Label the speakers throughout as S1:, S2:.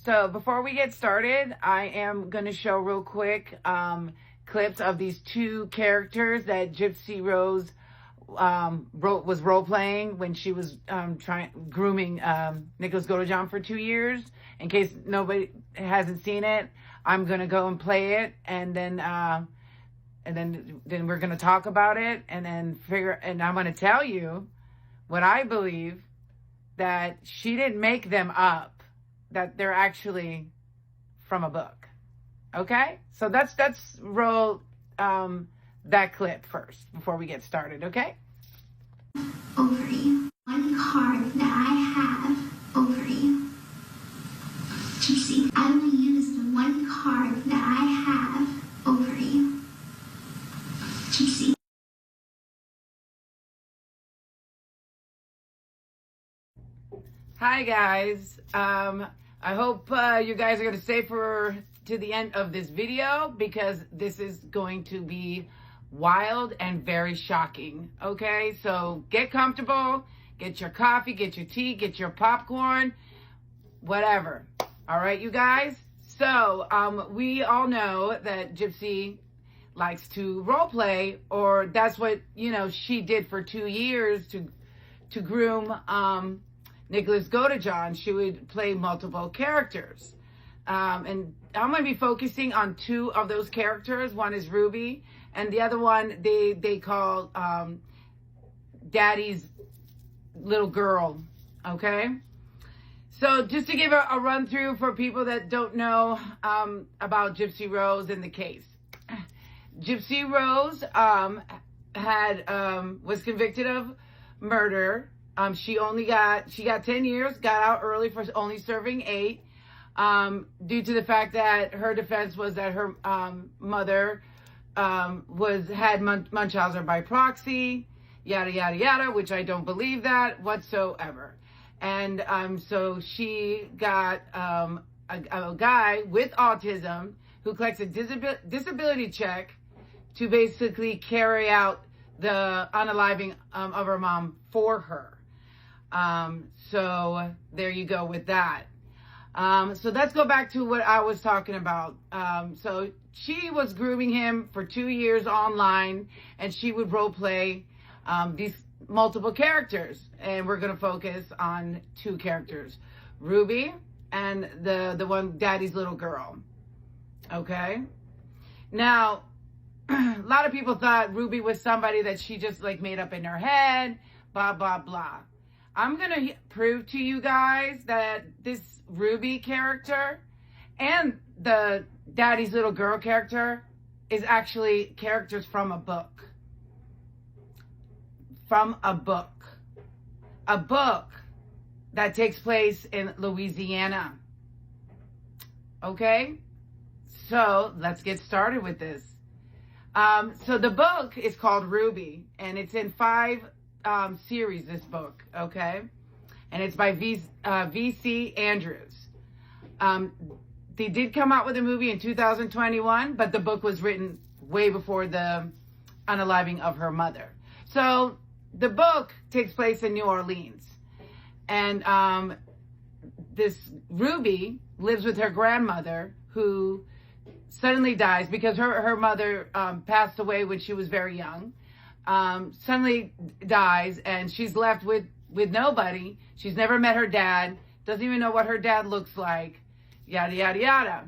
S1: So before we get started, I am going to show real quick clips of these two characters that Gypsy Rose was role-playing when she was grooming Nicholas Godejohn for 2 years. In case nobody hasn't seen it, I'm going to go and play it, and then we're going to talk about it, and I'm going to tell you what I believe, that she didn't make them up, that they're actually from a book. Okay? So let's roll that clip first before we get started, okay?
S2: Over you. One card that I have over you. Gypsy, I will use the one card that I have over you. Gypsy.
S1: Hi guys. I hope you guys are going to stay to the end of this video, because this is going to be wild and very shocking. Okay, so get comfortable, get your coffee, get your tea, get your popcorn, whatever. All right, you guys. So we all know that Gypsy likes to role play, or that's what she did for 2 years to groom Nicholas Godejohn. She would play multiple characters. And I'm going to be focusing on 2 of those characters. One is Ruby, and the other one they call Daddy's little girl. Okay? So just to give a run through for people that don't know about Gypsy Rose and the case. Gypsy Rose was convicted of murder. She got 10 years, got out early for only serving 8, due to the fact that her defense was that her mother had Munchausen by proxy, yada, yada, yada, which I don't believe that whatsoever. And so she got a guy with autism who collects a disability check to basically carry out the unaliving of her mom for her. So there you go with that. So let's go back to what I was talking about. So she was grooming him for 2 years online, and she would role play these multiple characters, and we're going to focus on 2 characters, Ruby and the one, Daddy's little girl. Okay. Now, a lot of people thought Ruby was somebody that she just made up in her head, blah, blah, blah. I'm going to prove to you guys that this Ruby character and the Daddy's little girl character is actually characters from a book. From a book. A book that takes place in Louisiana. Okay? So let's get started with this. So the book is called Ruby, and it's in 5 series, this book, okay? And it's by V.C. Andrews. They did come out with a movie in 2021, but the book was written way before the unaliving of her mother. So the book takes place in New Orleans, and this Ruby lives with her grandmother, who suddenly dies because her mother passed away when she was very young. Suddenly dies, and she's left with nobody. She's never met her dad, doesn't even know what her dad looks like, yada, yada, yada.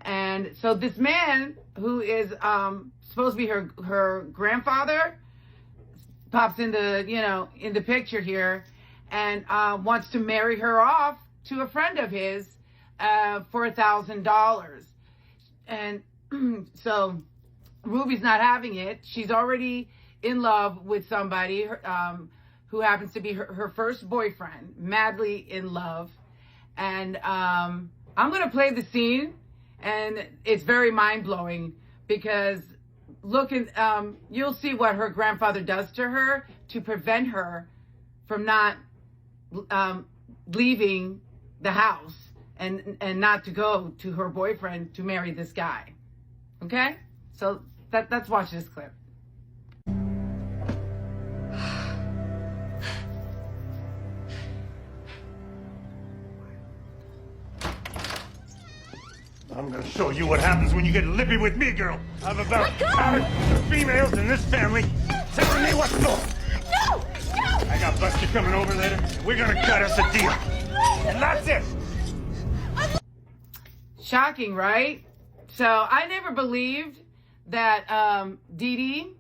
S1: And so this man, who is supposed to be her grandfather, pops in the picture here, and wants to marry her off to a friend of his for $1,000. And so Ruby's not having it. She's already in love with somebody who happens to be her first boyfriend, madly in love. And I'm going to play the scene, and it's very mind-blowing, because you'll see what her grandfather does to her to prevent her from not leaving the house and not to go to her boyfriend to marry this guy. Okay? So let's watch this clip.
S3: I'm gonna show you what happens when you get lippy with me, girl. I've about half the females in this family telling me what for.
S4: No! No!
S3: I got Buster coming over later, and we're gonna cut us a deal. And that's it.
S1: Shocking, right? So I never believed that Dee Dee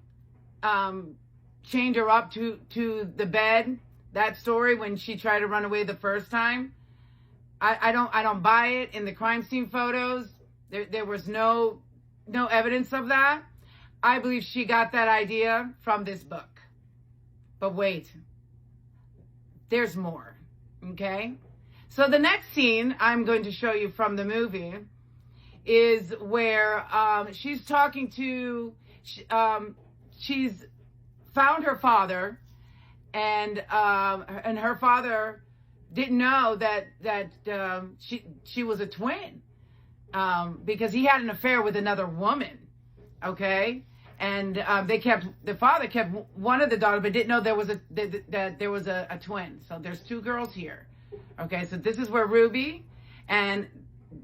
S1: chained her up to the bed. That story when she tried to run away the first time. I don't buy it. In the crime scene photos, there was no evidence of that. I believe she got that idea from this book. But wait, there's more. Okay? So the next scene I'm going to show you from the movie is where she's talking to, she's found her father, and her father didn't know that she was a twin, because he had an affair with another woman, okay? And the father kept one of the daughters, but didn't know that there was a twin. So there's two girls here, okay? So this is where Ruby and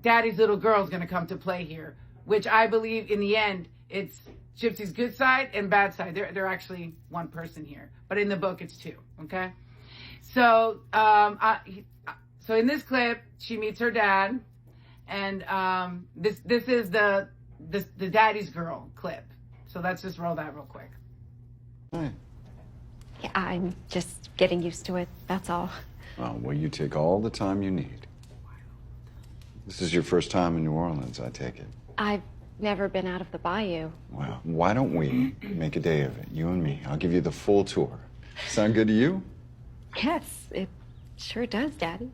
S1: Daddy's little girl is going to come to play here, which I believe in the end it's Gypsy's good side and bad side. They're actually one person here, but in the book it's two, okay? So so in this clip she meets her dad, and this is the Daddy's girl clip. So let's just roll that real quick.
S5: Hi.
S6: Yeah, I'm just getting used to it, that's all.
S5: Oh, well, you take all the time you need. This is your first time in New Orleans, I take it.
S6: I've never been out of the bayou.
S5: Well, why don't we make a day of it, you and me? I'll give you the full tour. Sound good to you?
S6: Yes, it sure does, Daddy.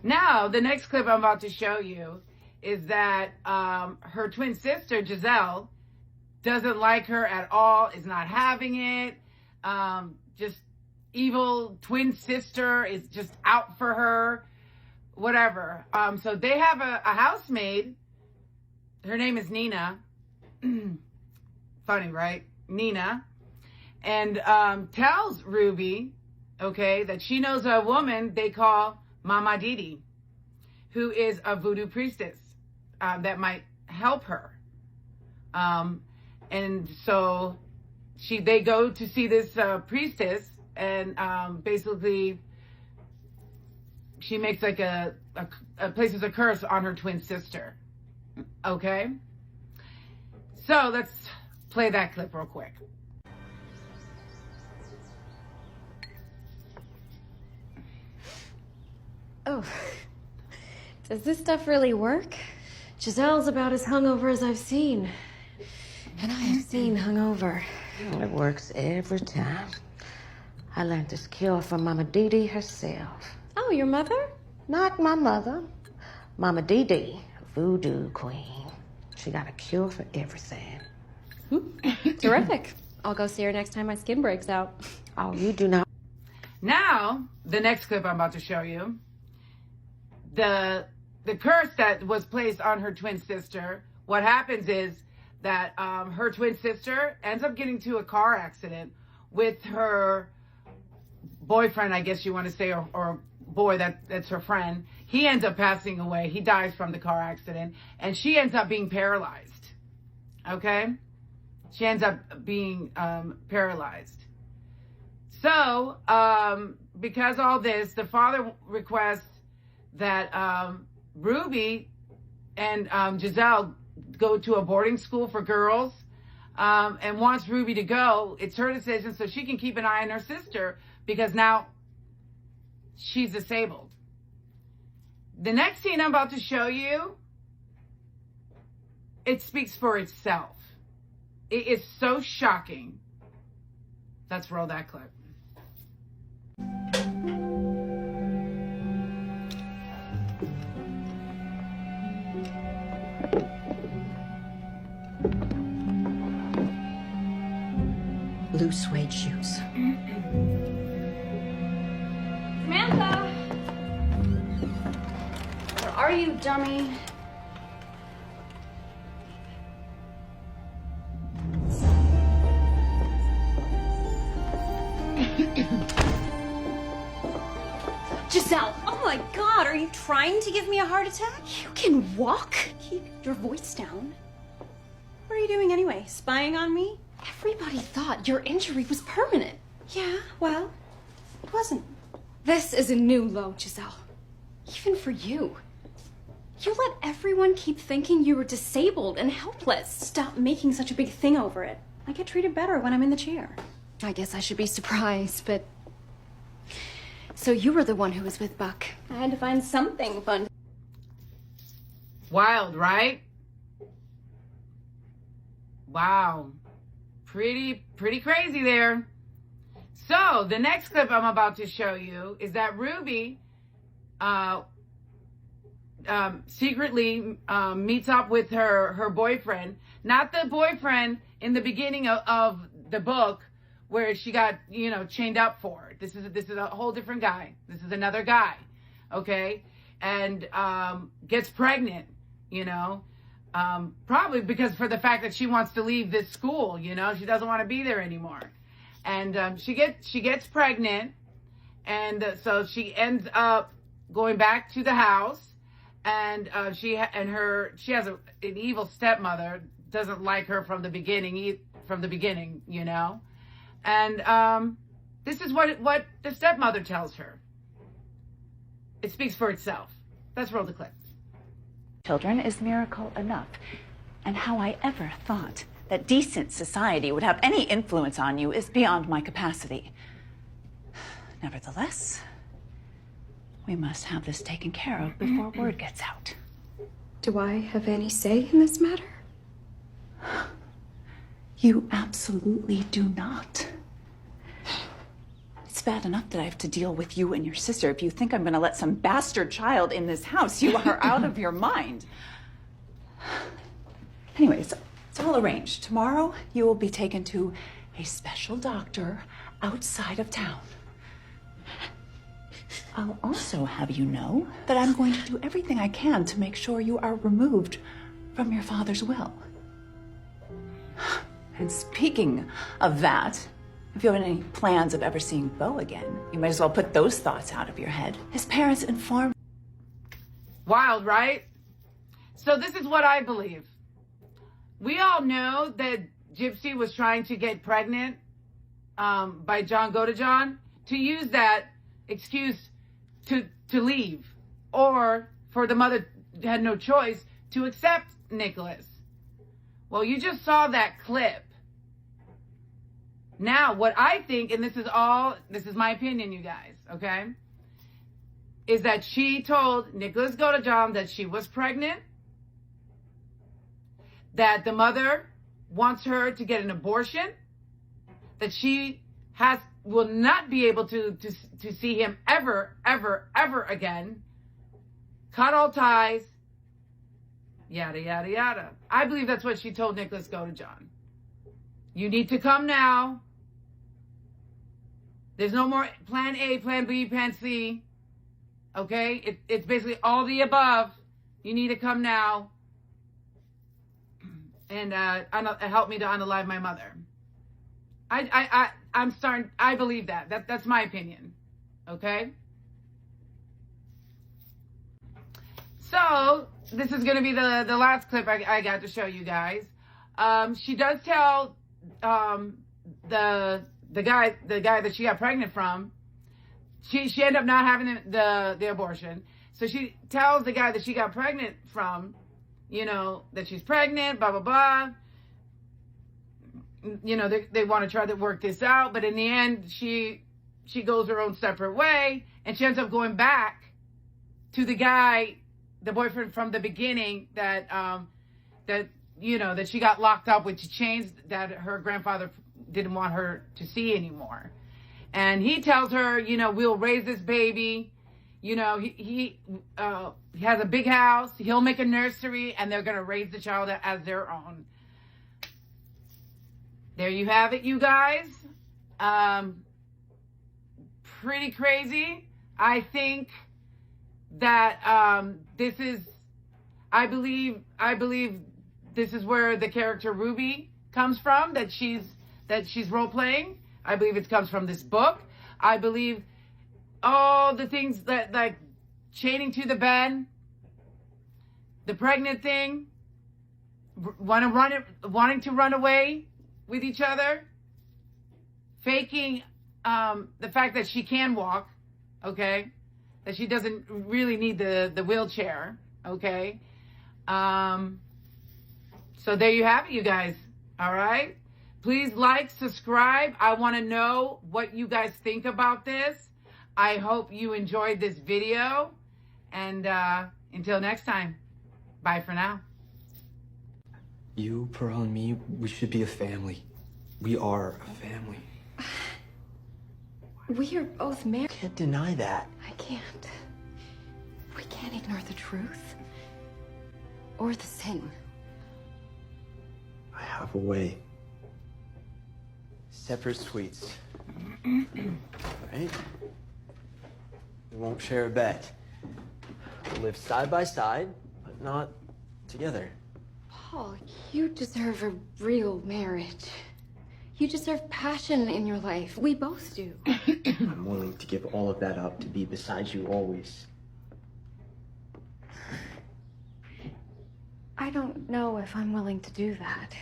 S1: Now, the next clip I'm about to show you is that her twin sister, Giselle, doesn't like her at all, is not having it, just evil twin sister is just out for her, whatever. So they have a housemaid. Her name is Nina. Funny, right? Nina. And tells Ruby, okay, that she knows a woman they call Mama Didi, who is a voodoo priestess that might help her. And so they go to see this priestess, and basically she makes like places a curse on her twin sister. Okay? So let's play that clip real quick.
S6: Oh, does this stuff really work? Giselle's about as hungover as I've seen. And I have seen hungover.
S7: It works every time. I learned this cure from Mama Didi herself.
S6: Oh, your mother?
S7: Not my mother. Mama Didi, voodoo queen. She got a cure for everything.
S6: Terrific. I'll go see her next time my skin breaks out.
S7: Oh, you do not.
S1: Now, the next clip I'm about to show you, the curse that was placed on her twin sister, what happens is that her twin sister ends up getting into a car accident with her boyfriend, I guess you want to say, or boy that's her friend. He ends up passing away. He dies from the car accident, and she ends up being paralyzed. Okay? She ends up being paralyzed. So, because all this, the father requests that Ruby and Giselle go to a boarding school for girls, and wants Ruby to go. It's her decision, so she can keep an eye on her sister, because now she's disabled. The next scene I'm about to show you, it speaks for itself. It is so shocking. Let's roll that clip.
S7: Blue suede shoes.
S6: Samantha! Where are you, dummy? Giselle! Oh my God, are you trying to give me a heart attack? You can walk? Keep your voice down. What are you doing anyway? Spying on me? Everybody thought your injury was permanent. Yeah, well, it wasn't. This is a new low, Giselle. Even for you. You let everyone keep thinking you were disabled and helpless. Stop making such a big thing over it. I get treated better when I'm in the chair. I guess I should be surprised, but... So you were the one who was with Buck. I had to find something fun.
S1: Wild, right? Wow. Pretty crazy there. So, the next clip I'm about to show you is that Ruby secretly meets up with her boyfriend. Not the boyfriend in the beginning of the book where she got, chained up for. This is a whole different guy. This is another guy, okay? And gets pregnant, probably because for the fact that she wants to leave this school, she doesn't want to be there anymore. And she gets pregnant, and so she ends up going back to the house, and she has an evil stepmother, doesn't like her from the beginning, and this is what the stepmother tells her. It speaks for itself. Let's roll the clip.
S4: Children is miracle enough. And how I ever thought that decent society would have any influence on you is beyond my capacity. Nevertheless, we must have this taken care of before word gets out.
S6: Do I have any say in this matter?
S4: You absolutely do not. It's bad enough that I have to deal with you and your sister. If you think I'm going to let some bastard child in this house, you are out of your mind. Anyways, it's all arranged. Tomorrow, you will be taken to a special doctor outside of town. I'll also have you know that I'm going to do everything I can to make sure you are removed from your father's will. And speaking of that, if you have any plans of ever seeing Beau again, you might as well put those thoughts out of your head. His parents informed...
S1: Wild, right? So this is what I believe. We all know that Gypsy was trying to get pregnant by John Godejohn, to use that excuse to leave, or for the mother had no choice to accept Nicholas. Well, you just saw that clip. Now, what I think, and this is my opinion, you guys, okay, is that she told Nicholas Godejohn that she was pregnant, that the mother wants her to get an abortion, that she will not be able to see him ever again, cut all ties, yada, yada, yada. I believe that's what she told Nicholas Godejohn. You need to come now. There's no more plan A, plan B, plan C. Okay? It's basically all the above. You need to come now and help me to unalive my mother. I believe that. That's my opinion. Okay? So, this is going to be the last clip I got to show you guys. She does tell the guy that she got pregnant from, she ended up not having the abortion. So she tells the guy that she got pregnant from, that she's pregnant, blah, blah, blah. They want to try to work this out, but in the end, she goes her own separate way, and she ends up going back to the guy, the boyfriend from the beginning that she got locked up with chains that her grandfather didn't want her to see anymore. And he tells her, we'll raise this baby. He has a big house. He'll make a nursery, and they're going to raise the child as their own. There you have it, you guys. Pretty crazy. I think that I believe this is where the character Ruby comes from, that she's role playing. I believe it comes from this book. I believe all the things that, like, chaining to the bed, the pregnant thing, wanting to run away with each other, faking the fact that she can walk, okay, that she doesn't really need the wheelchair, okay. So there you have it, you guys. All right. Please like, subscribe. I want to know what you guys think about this. I hope you enjoyed this video. And until next time, bye for now.
S8: You, Pearl, and me, we should be a family. We are a family.
S6: We are both married.
S8: Can't deny that.
S6: I can't. We can't ignore the truth. Or the sin.
S8: I have a way. Separate suites. Right? We won't share a bed. We'll live side by side, but not together.
S6: Paul, you deserve a real marriage. You deserve passion in your life. We both do.
S8: I'm willing to give all of that up to be beside you always.
S6: I don't know if I'm willing to do that.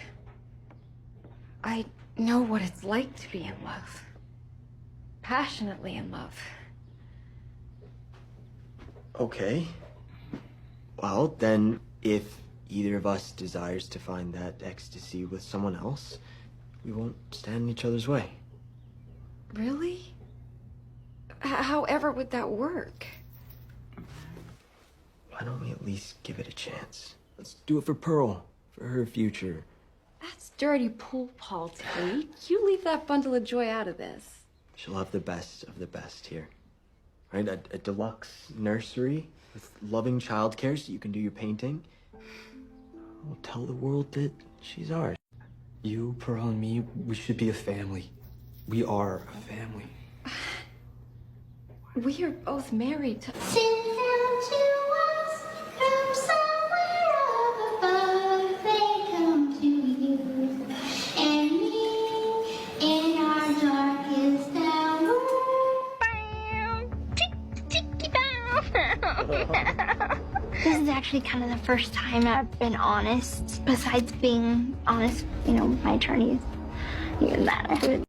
S6: I know what it's like to be in love. Passionately in love.
S8: Okay. Well, then, if either of us desires to find that ecstasy with someone else, we won't stand in each other's way.
S6: Really? However would that work?
S8: Why don't we at least give it a chance? Let's do it for Pearl, for her future.
S6: That's dirty pool, Paul Tate. You leave that bundle of joy out of this.
S8: She'll have the best of the best here. Right? A deluxe nursery with loving childcare so you can do your painting. We'll tell the world that she's ours. You, Pearl, and me, we should be a family. We are a family.
S6: We are both married to...
S2: Sing down to us from somewhere up above. They come to you and me in our darkest hour. This is actually kind of the first time I've been honest. Besides being honest, you know, my attorney is even that.